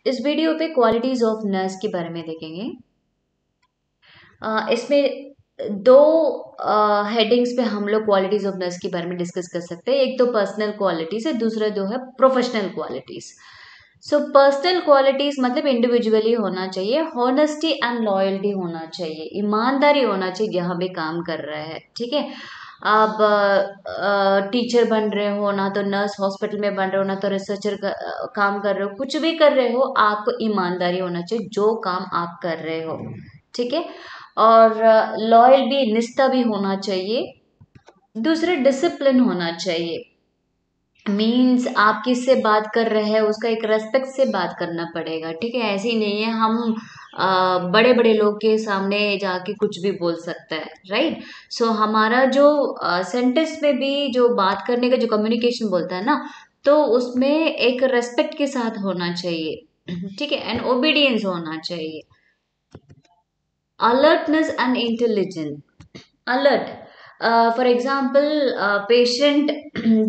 इस वीडियो पे qualities of nurse के बारे में देखेंगे। इसमें दो हेडिंग्स पे हम लोग क्वालिटीज ऑफ नर्स के बारे में डिस्कस कर सकते हैं। एक तो पर्सनल क्वालिटीज है, दूसरा जो है professional qualities. So personal qualities मतलब इंडिविजुअली होना चाहिए, हॉनेस्टी एंड लॉयल्टी होना चाहिए, ईमानदारी होना चाहिए जहाँ भी काम कर रहे हैं। ठीक है, आप टीचर बन रहे हो ना, तो नर्स हॉस्पिटल में बन रहे हो ना, तो रिसर्चर काम कर रहे हो, कुछ भी कर रहे हो, आपको ईमानदारी होना चाहिए जो काम आप कर रहे हो। ठीक है, और लॉयल भी, निष्ठा भी होना चाहिए। दूसरा डिसिप्लिन होना चाहिए। मीन्स आप किससे बात कर रहे हैं उसका एक रेस्पेक्ट से बात करना पड़ेगा। ठीक है, ऐसे ही नहीं है हम बड़े बड़े लोग के सामने जाके कुछ भी बोल सकता है, राइट। सो हमारा जो सेंटेंस में भी जो बात करने का जो कम्युनिकेशन बोलता है ना, तो उसमें एक रेस्पेक्ट के साथ होना चाहिए। ठीक है, एंड ओबीडियंस होना चाहिए। Alertness and intelligent. Alert, for example patient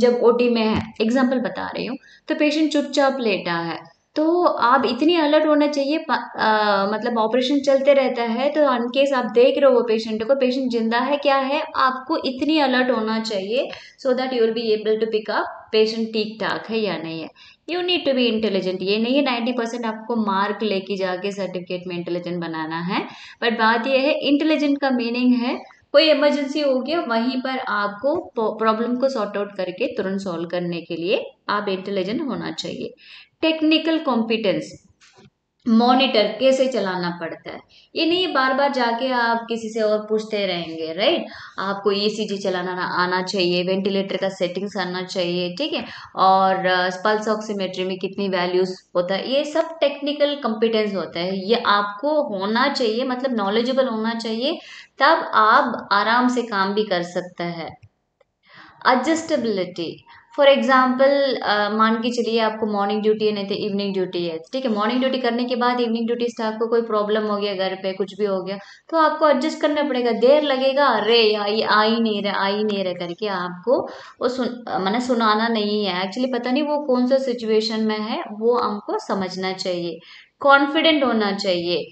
जब ओटी में है, एग्जाम्पल बता रही हूँ, तो पेशेंट चुपचाप लेटा है, तो आप इतनी अलर्ट होना चाहिए। मतलब ऑपरेशन चलते रहता है, तो अनकेस आप देख रहे हो पेशेंट को, पेशेंट जिंदा है क्या है, आपको इतनी अलर्ट होना चाहिए so that you will be able to pick up patient ठीक ठाक है या नहीं है। You need to be intelligent. ये नहीं है 90% आपको मार्क लेके जाके सर्टिफिकेट में इंटेलिजेंट बनाना है, बट बात यह है इंटेलिजेंट का मीनिंग है कोई इमरजेंसी हो गया, वहीं पर आपको प्रॉब्लम को सॉर्ट आउट करके तुरंत सॉल्व करने के लिए आप इंटेलिजेंट होना चाहिए। टेक्निकल कॉम्पिटेंस, मॉनिटर कैसे चलाना पड़ता है, ये नहीं बार बार जाके आप किसी से और पूछते रहेंगे, राइट। आपको ईसीजी चलाना आना चाहिए, वेंटिलेटर का सेटिंग्स आना चाहिए, ठीक है, और पल्स ऑक्सीमेट्री में कितनी वैल्यूज होता है, ये सब टेक्निकल कॉम्पिटेंस होता है, ये आपको होना चाहिए, मतलब नॉलेजेबल होना चाहिए, तब आप आराम से काम भी कर सकते हैं। एडजस्टेबिलिटी, फॉर एग्जाम्पल मान के चलिए आपको मॉर्निंग ड्यूटी है, नहीं तो इवनिंग ड्यूटी है। ठीक है, मॉर्निंग ड्यूटी करने के बाद इवनिंग ड्यूटी स्टाफ को कोई प्रॉब्लम हो गया, घर पे कुछ भी हो गया, तो आपको एडजस्ट करना पड़ेगा। देर लगेगा, अरे ये आ ही नहीं रहा करके आपको वो मैंने सुनाना नहीं है, एक्चुअली पता नहीं वो कौन सा सिचुएशन में है, वो हमको समझना चाहिए। कॉन्फिडेंट होना चाहिए।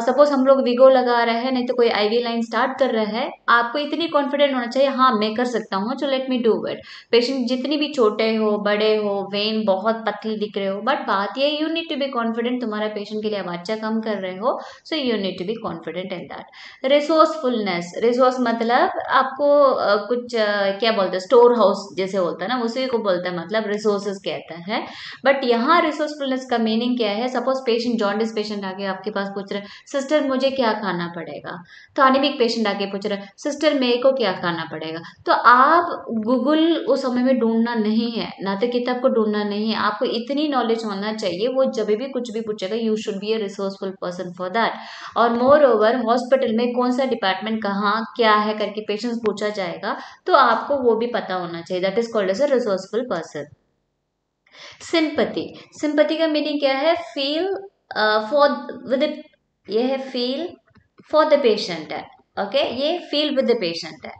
सपोज हम लोग विगो लगा रहे हैं, नहीं तो कोई आईवी लाइन स्टार्ट कर रहा है, आपको इतनी कॉन्फिडेंट होना चाहिए, हाँ मैं कर सकता हूँ, तो let me do it. Patient जितनी भी छोटे हो बड़े हो, वेन बहुत पतली दिख रहे हो, बट बात ये you need to be confident, तुम्हारा पेशेंट के लिए आप अच्छा काम कर रहे हो, so you need to be confident in that. Resourcefulness, resource मतलब आपको कुछ क्या बोलते हैं, स्टोर हाउस जैसे होता है ना, उसी को बोलता है, मतलब रिसोर्सेज कहता है। बट यहाँ रिसोर्सफुलनेस का मीनिंग क्या है, सपोज पेशेंट जॉन्डिस पेशेंट आके आपके पास पूछ रहे, सिस्टर मुझे क्या खाना पड़ेगा, तो एनीमिक पेशेंट आके पूछ रहा है, सिस्टर मेरे को क्या खाना पड़ेगा, तो आप गूगल उस समय में ढूंढना नहीं है, ना तो किताब को ढूंढना नहीं है, आपको इतनी नॉलेज होना चाहिए, वो जब भी कुछ भी पूछेगा you should be a resourceful person for that. और मोर ओवर हॉस्पिटल में कौन सा डिपार्टमेंट कहाँ क्या है करके पेशेंट्स पूछा जाएगा, तो आपको वो भी पता होना चाहिए, that is called as a resourceful person. Sympathy, sympathy का मीनिंग क्या है, फील फॉर विद, ये है फील फॉर द पेशेंट है। ओके, ये फील विद द पेशेंट है।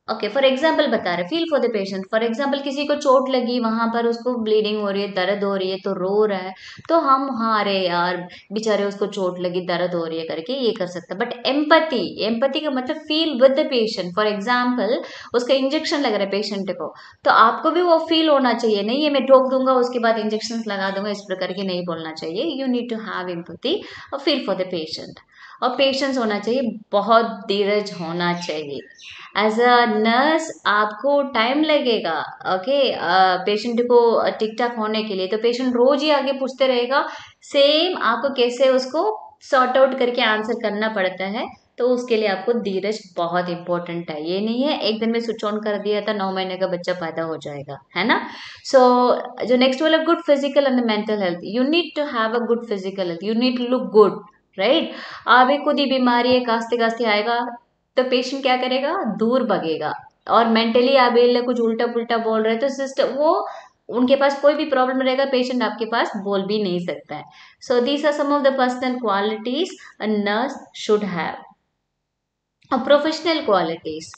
ओके, फॉर एग्जाम्पल बता रहे, feel for the patient, for example किसी को चोट लगी, वहां पर उसको ब्लीडिंग हो रही है, दर्द हो रही है, तो रो रहा है, तो हम हाँ अरे यार बेचारे उसको चोट लगी, दर्द हो रही है करके ये कर सकते हैं। बट एम्पति, एम्पति का मतलब feel with the patient. For example उसका इंजेक्शन लग रहा है पेशेंट को, तो आपको भी वो फील होना चाहिए, नहीं है मैं ठोक दूंगा उसके बाद इंजेक्शन लगा दूंगा, इस प्रकार की नहीं बोलना चाहिए। You need to have empathy और फील फॉर द पेशेंट। और पेशेंस होना चाहिए, बहुत धीरज होना चाहिए। एज अ नर्स आपको टाइम लगेगा, ओके, पेशेंट को ठीक ठाक होने के लिए, तो पेशेंट रोज ही आगे पूछते रहेगा, सेम आपको कैसे उसको सॉर्ट आउट करके आंसर करना पड़ता है, तो उसके लिए आपको धीरज बहुत इंपॉर्टेंट है। ये नहीं है एक दिन में स्विच ऑन कर दिया था 9 महीने का बच्चा पैदा हो जाएगा, है ना। सो जो नेक्स्ट वाला good physical and mental health, you need to have a good physical health, you need to look good, right. अभी खुद ही बीमारी है, कास्ते कास्ते आएगा, तो पेशेंट क्या करेगा, दूर भगेगा। और मेंटली आप ये कुछ उल्टा पुल्टा बोल रहे, तो सिस्टम वो उनके पास कोई भी प्रॉब्लम रहेगा, पेशेंट आपके पास बोल भी नहीं सकता है। So these are some of the personal qualities a nurse should have. और प्रोफेशनल क्वालिटीज,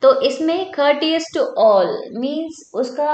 तो इसमें courteous टू ऑल मीन्स उसका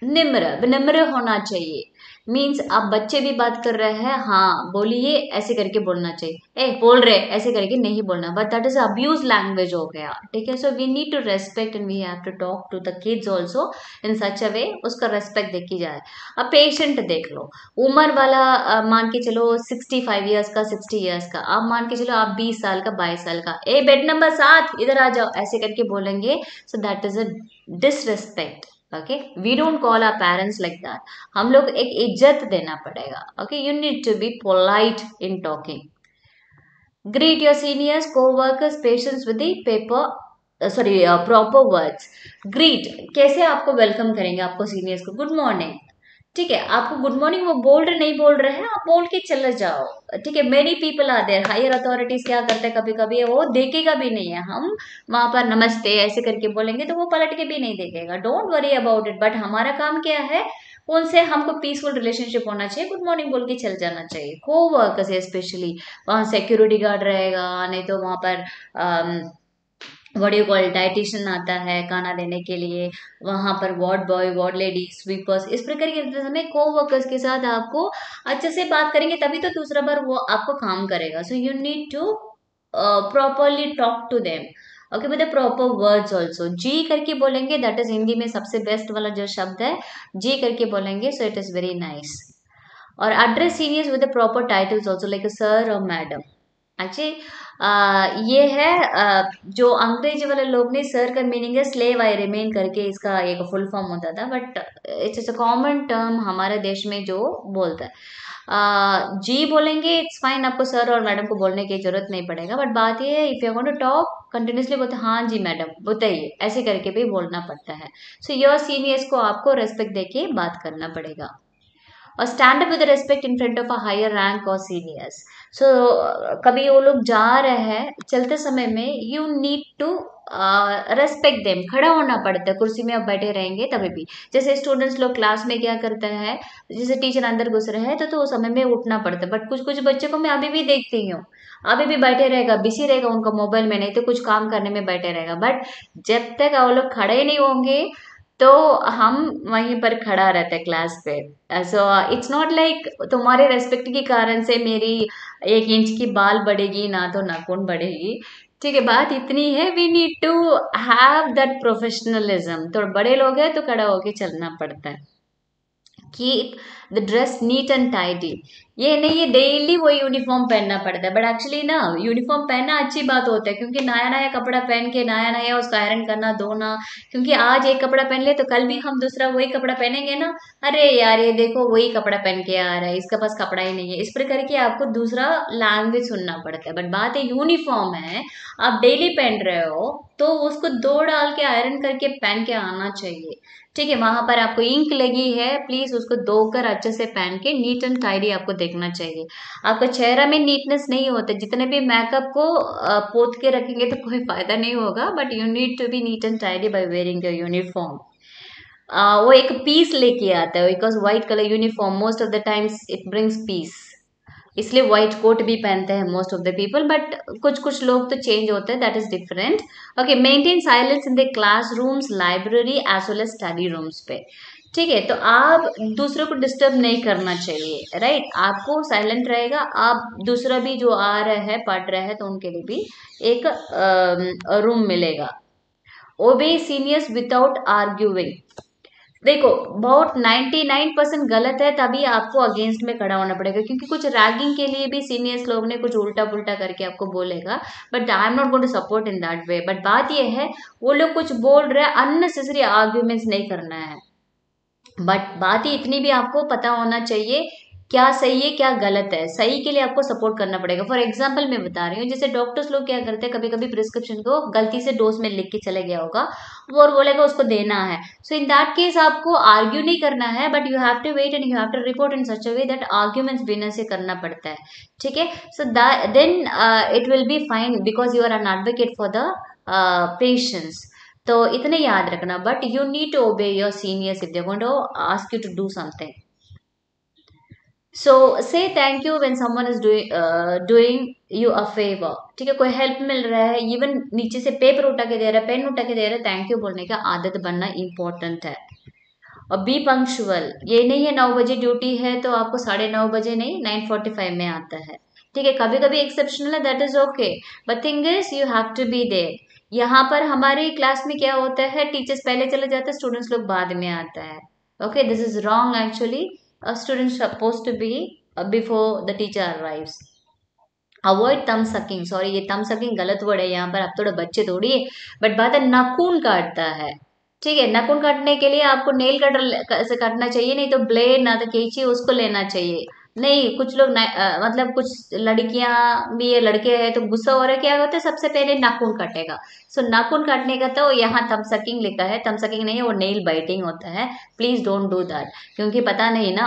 निम्र, विनम्र होना चाहिए। मीन्स आप बच्चे भी बात कर रहे हैं, हाँ बोलिए ऐसे करके बोलना चाहिए, ए बोल रहे ऐसे करके नहीं बोलना, but that is abuse language हो गया, ठीक है। So we need to respect and we have to talk to the kids also in such a way, उसका रेस्पेक्ट देखी जाए। अब पेशेंट देख लो, उम्र वाला मान के चलो 65 ईयर्स का, 60 ईयर्स का, आप मान के चलो आप 20 साल का, 22 साल का, ए बेड नंबर 7 इधर आ जाओ ऐसे करके बोलेंगे, so that is a disrespect. Okay, we don't call our parents like that. हम लोग एक इज्जत देना पड़ेगा। Okay, you need to be polite in talking. Greet your seniors, co-workers, patients with the paper, sorry proper words. Greet, कैसे आपको welcome करेंगे आपको सीनियर्स को, गुड मॉर्निंग, ठीक है। आपको गुड मॉर्निंग वो बोल रहे नहीं बोल रहे हैं, आप बोल के चले जाओ, ठीक है। Many people are there, higher authorities क्या करते हैं, कभी कभी वो देखेगा भी नहीं है, हम वहां पर नमस्ते ऐसे करके बोलेंगे तो वो पलट के भी नहीं देखेगा, don't worry about it. But हमारा काम क्या है, उनसे हमको पीसफुल रिलेशनशिप होना चाहिए, गुड मॉर्निंग बोल के चल जाना चाहिए। को वर्कर्स है स्पेशली, वहाँ सिक्योरिटी गार्ड रहेगा, नहीं तो वहां पर व्हाट यू कॉल डाइटिशियन आता है खाना देने के लिए, वहां पर ward boy, ward lady, sweepers, इस प्रकार के समय को वर्कर्स के साथ आपको अच्छे से बात करेंगे तभी तो दूसरा बार वो आपको काम करेगा। So you need to properly talk to them, okay, with the proper words also. जी करके बोलेंगे, दैट इज हिंदी में सबसे बेस्ट वाला जो शब्द है, जी करके बोलेंगे, so it is very nice. और address seniors with the proper titles also, like sir और मैडम। एक्चुअली ये है जो अंग्रेजी वाले लोग ने, सर का मीनिंग है स्लेव आई रिमेन करके, इसका एक फुल फॉर्म होता था, but it's a common term हमारे देश में जो बोलता है। जी बोलेंगे इट्स फाइन, आपको सर और मैडम को बोलने की जरूरत नहीं पड़ेगा, बट बात ये है if you want to talk continuously बोलते हाँ जी मैडम बताइए ऐसे करके भी बोलना पड़ता है। सो योर सीनियर्स को आपको रेस्पेक्ट देके बात करना पड़ेगा। और stand up with respect in front of a higher rank और सीनियर्स। सो कभी वो लोग जा रहे हैं चलते समय में, you need to respect them, खड़ा होना पड़ता है, कुर्सी में आप बैठे रहेंगे तभी भी। जैसे स्टूडेंट्स लोग क्लास में क्या करते हैं, जैसे टीचर अंदर घुस रहे हैं तो उस समय में उठना पड़ता है, बट कुछ कुछ बच्चों को मैं अभी भी देखती हूँ, अभी भी बैठे रहेगा, बिजी रहेगा उनका मोबाइल में, नहीं तो कुछ काम करने में बैठे रहेगा, बट जब तक वो लोग खड़े नहीं होंगे तो हम वहीं पर खड़ा रहते क्लास पे। सो इट्स नॉट लाइक तुम्हारे रेस्पेक्ट के कारण से मेरी 1 इंच की बाल बढ़ेगी ना तो नाखून बढ़ेगी, ठीक है। बात इतनी है, we need to have that professionalism, तो बड़े लोग हैं तो खड़ा होके चलना पड़ता है। Keep the dress NEET and tidy, ये नहीं है डेली वो यूनिफॉर्म पहनना पड़ता है, बट एक्चुअली ना यूनिफॉर्म पहनना अच्छी बात होता है, क्योंकि नया नया कपड़ा पहन के नया नया उसका आयरन करना धोना, क्योंकि आज एक कपड़ा पहन ले तो कल भी हम दूसरा वही कपड़ा पहनेंगे ना, अरे यार ये देखो वही कपड़ा पहन के आ रहा है, इसके पास कपड़ा ही नहीं है, इस प्रकार की आपको दूसरा लैंग्वेज सुनना पड़ता है। बट बात है यूनिफॉर्म है, आप डेली पहन रहे हो तो उसको दो डाल के आयरन करके पहन के आना चाहिए, ठीक है। वहां पर आपको इंक लगी है, प्लीज उसको धोकर अच्छे से पहन के नीट एंड टाइडी आपको देखना चाहिए। आपका चेहरा में नीटनेस नहीं होता, जितने भी मेकअप को पोत के रखेंगे तो कोई फायदा नहीं होगा, but you need to be neat and tidy by wearing your uniform. वो एक पीस लेके आता है, because white colour uniform most of the times it brings peace, इसलिए व्हाइट कोट भी पहनते हैं most of the people, but कुछ कुछ लोग तो चेंज होते हैं, that is different. Okay, maintain silence in the class rooms, library as well as study rooms पे, ठीक है। तो आप दूसरों को डिस्टर्ब नहीं करना चाहिए, राइट, आपको साइलेंट रहेगा, आप दूसरा भी जो आ रहे हैं पढ़ रहे हैं तो उनके लिए भी एक रूम मिलेगा। ओबे सीनियर्स विदाउट आर्ग्यूइंग, देखो बहुत 99% गलत है, तभी आपको अगेंस्ट में खड़ा होना पड़ेगा, क्योंकि कुछ रैगिंग के लिए भी सीनियर्स लोग ने कुछ उल्टा पुल्टा करके आपको बोलेगा, but I am not going to support in that way. But बात यह है वो लोग कुछ बोल रहे हैं, अननेसेसरी आर्ग्यूमेंट्स नहीं करना है, बट बात ही इतनी भी आपको पता होना चाहिए क्या सही है क्या गलत है, सही के लिए आपको सपोर्ट करना पड़ेगा। फॉर एग्जाम्पल मैं बता रही हूँ, जैसे डॉक्टर्स लोग क्या करते हैं, कभी कभी प्रिस्क्रिप्शन को गलती से डोज में लिख के चले गया होगा, वो और बोलेगा उसको देना है, सो इन दैट केस आपको आर्ग्यू नहीं करना है, but you have to wait and you have to report in such a way that arguments बिना से करना पड़ता है, ठीक है। So then it will be fine because you are an advocate for the patients. तो इतने याद रखना, but you need to obey your seniors if they want to ask you to do something. सो से thank you when someone is doing you a favour, ठीक है, कोई help मिल रहा है, इवन नीचे से पेपर उठा के दे रहा है, पेन उठा के दे रहा है, थैंक यू बोलने का आदत बनना इंपॉर्टेंट है। और बी पंक्चुअल, ये नहीं है 9 बजे ड्यूटी है तो आपको 9:30 बजे नहीं 9:45 में आता है, ठीक है। कभी कभी एक्सेप्शनल है, that is okay, but thing is you have to be there. यहाँ पर हमारी क्लास में क्या होता है, टीचर्स पहले चले जाते हैं, स्टूडेंट्स लोग बाद में आता है। Okay, this is wrong actually. Student suppose to be before the teacher arrives. Avoid thumb sucking, sorry ये थम सकिंग गलत वर्ड है यहाँ पर, आप थोड़े बच्चे थोड़ी है, बट बात है नाखून काटता है, ठीक है। नाखून काटने के लिए आपको नेल कटर से काटना चाहिए, नहीं तो ब्लेड ना तो कैंची उसको लेना चाहिए। नहीं, कुछ लोग मतलब कुछ लड़कियां भी है, लड़के हैं तो गुस्सा हो रहा है, क्या होता है सबसे पहले नाखून काटेगा। सो नाखून काटने का तो यहाँ थम सकिंग लिखा है, थम सकिंग नहीं है, वो नेल बाइटिंग होता है। प्लीज डोंट डू दैट, क्योंकि पता नहीं ना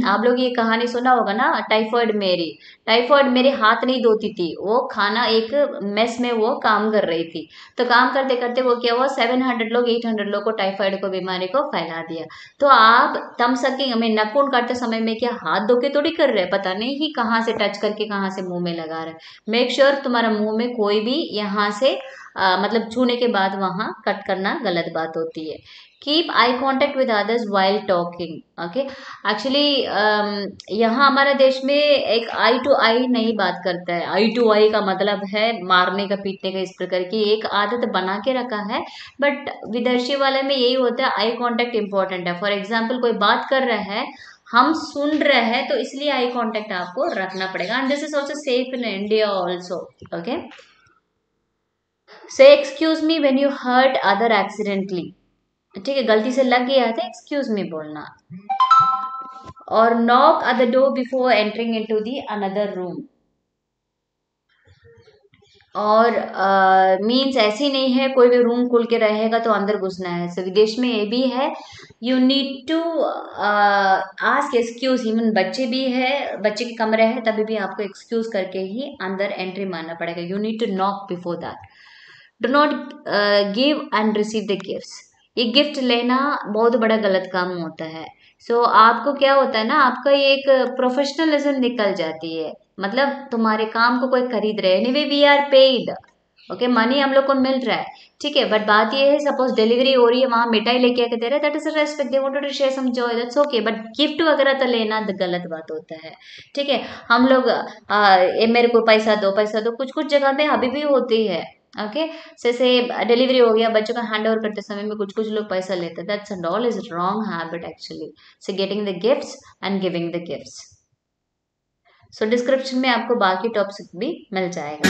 आप लोग ये कहानी सुना होगा ना, टाइफॉइड मेरी। टाइफॉइड मेरे हाथ नहीं धोती थी, वो खाना एक मेस में वो काम कर रही थी, तो काम करते करते वो क्या हुआ, 700 लोग 800 लोग को टाइफाइड को बीमारी को फैला दिया। तो आप थम सकिंग हमें नाखून काटते समय में क्या हाथ धो के थोड़ी कर रहे हैं, पता नहीं कि कहाँ से टच करके कहाँ से मुंह में लगा रहे हैं। मेक श्योर तुम्हारा मुंह में कोई भी यहाँ से मतलब छूने के बाद वहां कट करना गलत बात होती है। Keep eye contact with others while talking, okay. Actually यहाँ हमारे देश में एक आई टू आई नहीं बात करता है। आई टू आई का मतलब है मारने का, पीटने का, इस प्रकार की एक आदत बना के रखा है। बट विदेशी वाले में यही होता है, आई कांटेक्ट इंपॉर्टेंट है। फॉर एग्जाम्पल कोई बात कर रहा है, हम सुन रहे हैं, तो इसलिए आई कांटेक्ट आपको रखना पड़ेगा। And this is also safe in India also, okay. Say excuse me when you hurt other accidentally, ठीक है, गलती से लग गया था, एक्सक्यूज मी बोलना। और knock at the door before entering into the another room. और मीन्स ऐसी नहीं है कोई भी रूम खुल के रहेगा तो अंदर घुसना है। सो विदेश में ये भी है, you need to ask excuse. Even बच्चे भी है, बच्चे के कमरे है तभी भी आपको एक्सक्यूज करके ही अंदर एंट्री मारना पड़ेगा। You need to knock before that. Do not give and receive the gifts. ये गिफ्ट लेना बहुत बड़ा गलत काम होता है। सो आपको क्या होता है ना, आपका ये एक प्रोफेशनलिज्म निकल जाती है, मतलब तुम्हारे काम को कोई खरीद रहे। Anyway we are paid, okay, money हम लोग को मिल रहा है, ठीक है। बट बात ये है, सपोज डिलीवरी हो रही है, वहां मिठाई लेके आके दे रहे, that is a respect, they wanted to share some joy, that's okay. But gift वगैरह तो लेना गलत बात होता है, ठीक है। हम लोग ये मेरे को पैसा दो, पैसा दो, कुछ कुछ जगह पे अभी भी होती है, ओके। जैसे डिलीवरी हो गया, बच्चों का हैंड ओवर करते समय में कुछ कुछ लोग पैसा लेते हैं, that's and all is wrong habit actually. So getting the gifts and giving the gifts. So description में आपको बाकी टॉपिक्स भी मिल जाएगा।